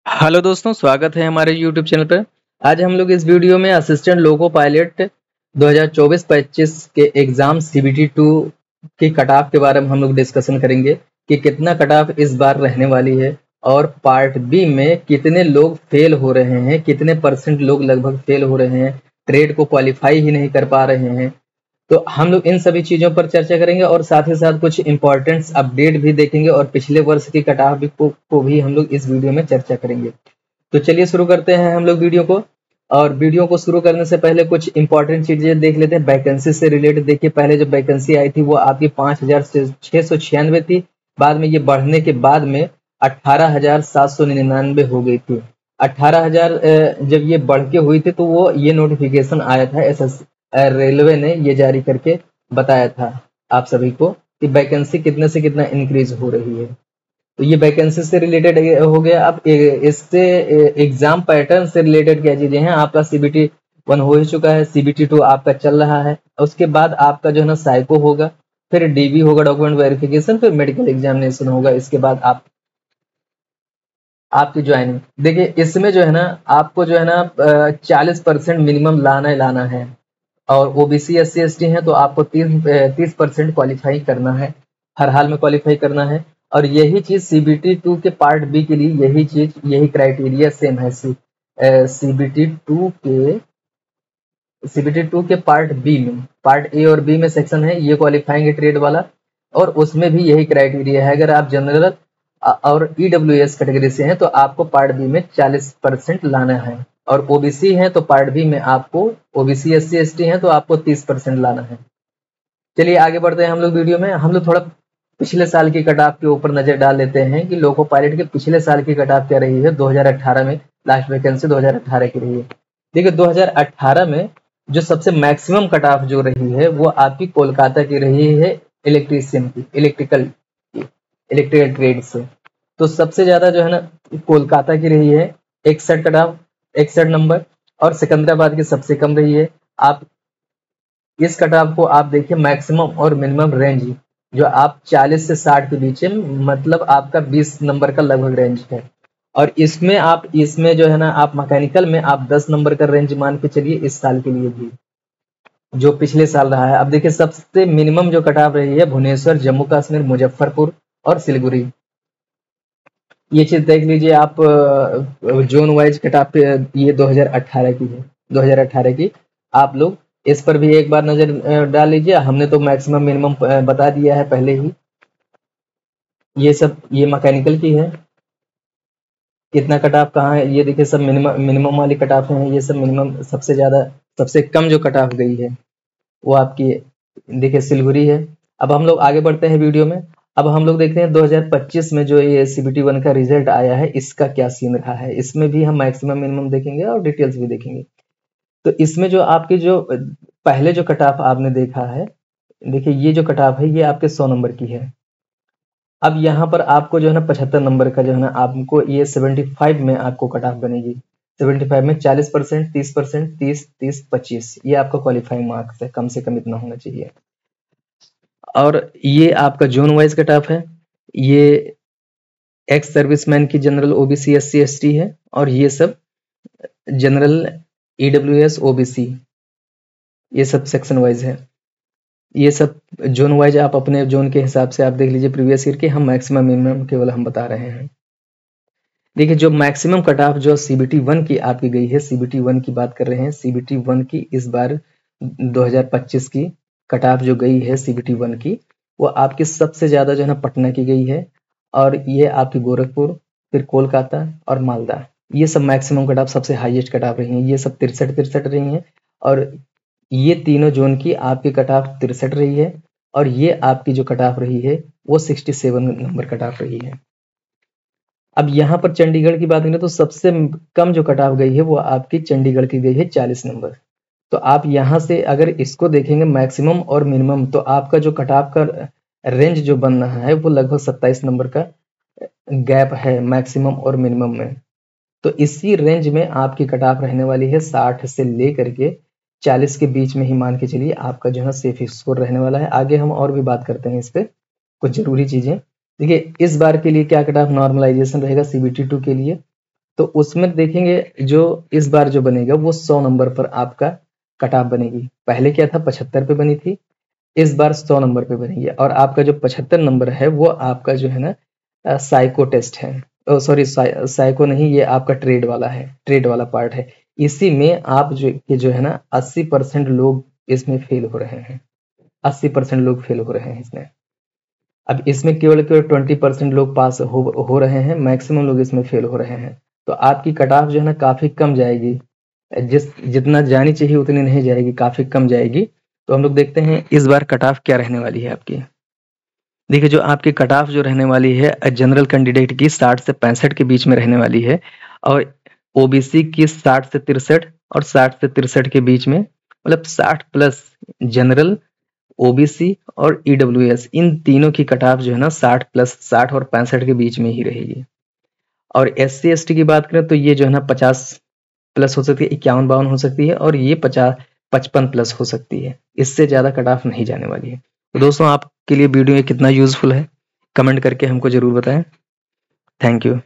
Hello दोस्तों, स्वागत है हमारे YouTube चैनल पर। आज हम लोग इस वीडियो में असिस्टेंट लोको पायलट 2024-25 के एग्जाम CBT2 की कट ऑफ के बारे में हम लोग डिस्कशन करेंगे कि कितना कट ऑफ इस बार रहने वाली है और पार्ट बी में कितने लोग फेल हो रहे हैं, कितने परसेंट लोग लगभग फेल हो रहे हैं, ट्रेड को क्वालिफाई ही नहीं कर पा रहे हैं। तो हम लोग इन सभी चीजों पर चर्चा करेंगे और साथ ही साथ कुछ इंपॉर्टेंट अपडेट भी देखेंगे और पिछले वर्ष की कट ऑफ को भी हम लोग इस वीडियो में चर्चा करेंगे। तो चलिए शुरू करते हैं हम लोग वीडियो को। और वीडियो को शुरू करने से पहले कुछ इंपॉर्टेंट चीजें देख लेते हैं वैकेंसी से रिलेटेड। देखिए, पहले जो वैकेंसी आई थी वो आपकी 5,696 थी। बाद में ये बढ़ने के बाद में 18,799 हो गई थी। 18,000 जब ये बढ़ के हुई थी तो वो ये नोटिफिकेशन आया था, रेलवे ने ये जारी करके बताया था आप सभी को कि वैकेंसी कितने से कितना इंक्रीज हो रही है। तो ये वैकेंसी से रिलेटेड हो गया। अब इससे एग्जाम पैटर्न से रिलेटेड क्या चीजें हैं, आपका CBT1 हो ही चुका है, CBT2 आपका चल रहा है। उसके बाद आपका जो है ना साइको होगा, फिर DB होगा डॉक्यूमेंट वेरिफिकेशन, फिर मेडिकल एग्जामिनेशन होगा। इसके बाद आपकी ज्वाइनिंग। देखिए, इसमें जो है ना आपको जो है ना 40% मिनिमम लाना है और OBC SC ST है तो आपको 30% क्वालिफाई करना है, हर हाल में क्वालिफाई करना है। और यही चीज CBT2 के पार्ट बी के लिए यही क्राइटेरिया सेम है। CBT2 के पार्ट बी में, पार्ट ए और बी में सेक्शन है, ये क्वालिफाइंग ट्रेड वाला, और उसमें भी यही क्राइटेरिया है। अगर आप जनरल और EWS कैटेगरी से हैं तो आपको पार्ट बी में 40% लाना है, और OBC है तो पार्ट बी में आपको, OBC SC ST है तो आपको 30% लाना है। चलिए आगे बढ़ते हैं हम लोग वीडियो में। हम लोग थोड़ा पिछले साल की कट ऑफ के ऊपर नजर डाल लेते हैं कि लोको पायलट के पिछले साल की कट ऑफ क्या रही है। 2018 में लास्ट वैकेंसी 2018 की रही है। देखिए, 2018 में जो सबसे मैक्सिमम कट ऑफ जो रही है वो आपकी कोलकाता की रही है, इलेक्ट्रीशियन की, इलेक्ट्रिकल ट्रेड से। तो सबसे ज्यादा जो है ना कोलकाता की रही है 61 कट ऑफ, 61 नंबर, और सिकंदराबाद की सबसे कम रही है। आप इस कट ऑफ को आप देखिए, मैक्सिमम और मिनिमम रेंज जो आप 40 से 60 के बीच है, मतलब आपका 20 नंबर का लगभग रेंज है। और इसमें जो है ना आप मैकेनिकल में आप 10 नंबर का रेंज मान के चलिए इस साल के लिए भी, जो पिछले साल रहा है। अब देखिए, सबसे मिनिमम जो कट ऑफ रही है भुवनेश्वर, जम्मू कश्मीर, मुजफ्फरपुर और सिलीगुड़ी। ये चीज देख लीजिए आप, जोन वाइज कट ऑफ ये 2018 की है, 2018 की। आप लोग इस पर भी एक बार नजर डाल लीजिए। हमने तो मैक्सिमम मिनिमम बता दिया है पहले ही। ये मैकेनिकल की है, कितना कट ऑफ कहाँ है ये देखिए, सब मिनिमम वाली कट ऑफ है। ये सब मिनिमम, सबसे ज्यादा, सबसे कम जो कट ऑफ गई है वो आपकी देखिए सिलगुड़ी है। अब हम लोग आगे बढ़ते हैं वीडियो में। अब हम लोग देखते हैं 2025 में जो ये CBT1 का रिजल्ट आया है, इसका क्या सीन रहा है। इसमें भी हम मैक्सिमम मिनिमम देखेंगे और डिटेल्स भी देखेंगे। तो इसमें जो आपकी जो पहले जो कट ऑफ आपने देखा है, देखिए ये जो कट ऑफ है ये आपके 100 नंबर की है। अब यहाँ पर आपको जो है ना 75 नंबर का जो है ना आपको ये 75 में आपको कट ऑफ बनेगी। 75 में 40%, 30%, 30, 25, ये आपका क्वालिफाइंग मार्क्स है, कम से कम इतना होना चाहिए। और ये आपका जोन वाइज कट ऑफ है। ये एक्स सर्विसमैन की जनरल OBC SC ST है, और ये सब जनरल EWS OBC, ये सब सेक्शन वाइज है। ये सब जोन वाइज आप अपने जोन के हिसाब से आप देख लीजिए प्रीवियस ईयर के। हम मैक्सिमम मिनिमम केवल हम बता रहे हैं। देखिए, जो मैक्सिमम कट ऑफ जो CBT1 की आपकी गई है, CBT1 की बात कर रहे हैं। CBT1 की इस बार 2025 की कट ऑफ जो गई है CBT1 की, वो आपकी सबसे ज्यादा जो है ना पटना की गई है, और ये आपकी गोरखपुर, फिर कोलकाता और मालदा, ये सब मैक्सिमम कट ऑफ, सबसे हाईएस्ट कट ऑफ रही हैं। ये सब 63 रही हैं, और ये तीनों जोन की आपकी कट ऑफ 63 रही है, और ये आपकी जो कट ऑफ रही है वो 67 नंबर कट ऑफ रही है। अब यहाँ पर चंडीगढ़ की बात करें तो सबसे कम जो कट ऑफ गई है वो आपकी चंडीगढ़ की गई है 40 नंबर। तो आप यहाँ से अगर इसको देखेंगे मैक्सिमम और मिनिमम, तो आपका जो कट ऑफ का रेंज जो बन रहा है वो लगभग 27 नंबर का गैप है मैक्सिमम और मिनिमम में। तो इसी रेंज में आपकी कट ऑफ रहने वाली है, 60 से लेकर के 40 के बीच में ही मान के चलिए आपका जो है सेफ स्कोर रहने वाला है। आगे हम और भी बात करते हैं इस पे कुछ जरूरी चीजें। देखिए, इस बार के लिए क्या कट ऑफ नॉर्मलाइजेशन रहेगा CBT2 के लिए। तो उसमें देखेंगे जो इस बार जो बनेगा वो 100 नंबर पर आपका कट ऑफ बनेगी। पहले क्या था 75 पे बनी थी, इस बार 100 नंबर पे बनेगी। और आपका जो 75 नंबर है वो आपका जो है ना साइको टेस्ट है, सॉरी साइको नहीं, ये आपका ट्रेड वाला है, ट्रेड वाला पार्ट है। इसी में आप जो है ना 80% लोग इसमें फेल हो रहे हैं, 80% लोग फेल हो रहे हैं इसमें। अब इसमें केवल 20% लोग पास हो रहे हैं, मैक्सिमम लोग इसमें फेल हो रहे हैं। तो आपकी कट ऑफ जो है ना काफी कम जाएगी, जितना जानी चाहिए उतनी नहीं जाएगी, काफी कम जाएगी। तो हम लोग देखते हैं इस बार कट ऑफ क्या रहने वाली है आपकी। देखिए जो आपकी कट ऑफ जो रहने वाली है जनरल कैंडिडेट की 60 से 65 के बीच में रहने वाली है, और ओबीसी की 60 से 63 और 60 से 63 के बीच में, मतलब 60 प्लस जनरल, ओबीसी और ईडब्ल्यूएस, इन तीनों की कट ऑफ जो है ना 60 प्लस 60 और 65 के बीच में ही रहेगी। और एससी एसटी की बात करें तो ये जो है ना 50 प्लस हो सकती है, 51-52 हो सकती है, और ये 55 प्लस हो सकती है। इससे ज्यादा कट ऑफ नहीं जाने वाली है। तो दोस्तों आपके लिए वीडियो कितना यूजफुल है कमेंट करके हमको जरूर बताएं। Thank you.